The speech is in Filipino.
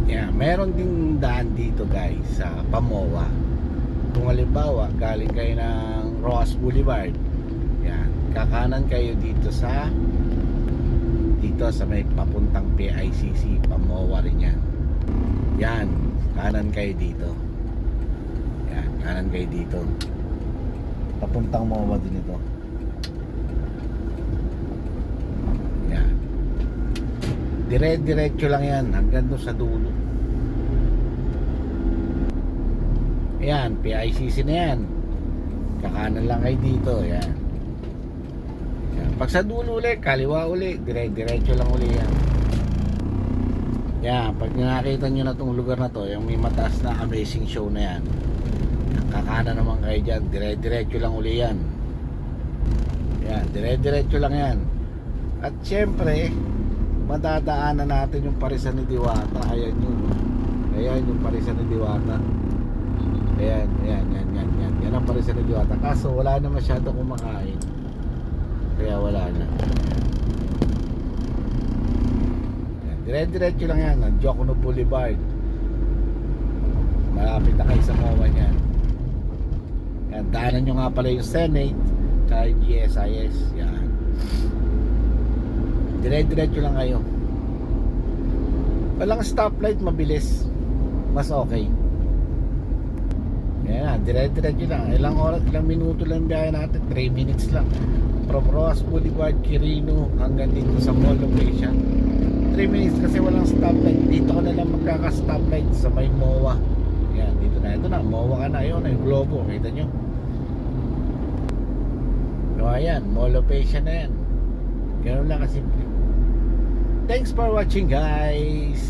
Yeah, meron ding daan dito guys sa Pamoa. Kung halimbawa galing kayo ng Roas Boulevard, yan, kakanan kayo dito sa may papuntang PICC, Pamoa rin yan. Yan, kanan kayo dito. Yan, kanan kayo dito. Papuntang MOA din ito. Yan. Dire-diretso lang yan hanggang doon sa dulo. Ayan, PICC na yan. Kakanan lang kayo dito. Ayan. Ayan. Pag sa dulo ulit, kaliwa ulit, dire-diretso lang ulit yan. Yan, pag nakita nyo na itong lugar na to, yung may mataas na amazing show na yan, kakanan naman kayo dyan, dire-diretso lang ulit yan. Yan, dire-diretso lang yan. At syempre, madadaanan natin yung Parisan ni Diwata. Ayan yun. Ayan yung Parisan ni Diwata. Ayan. Yan ang Parisan ni Diwata. Kaso wala na masyado kumakain. Kaya wala na. Yan, dire-diretso lang yan. Ang Jocono Boulevard. Malapit na kayo sa MOA niyan. Yan, daanan nyo nga pala yung Senate kaya GSIS. Yan. Dire-diretso lang kayo. Walang stoplight, mabilis. Mas okay. Yan na, dire-diretso lang. Ilang oras, ilang minuto lang biyahe natin. 3 minutes lang. From Roas Boulevard, Quirino hanggang dito sa mall location. 3 minutes kasi walang stoplight. Dito ka na lang magkaka-stoplight sa may MOA. Yan, dito na. Ito na, MOA ka na. Ayun, yung globo. Kita nyo. So ayan, mall location na yan. Ganun lang kasimple. Thanks for watching guys.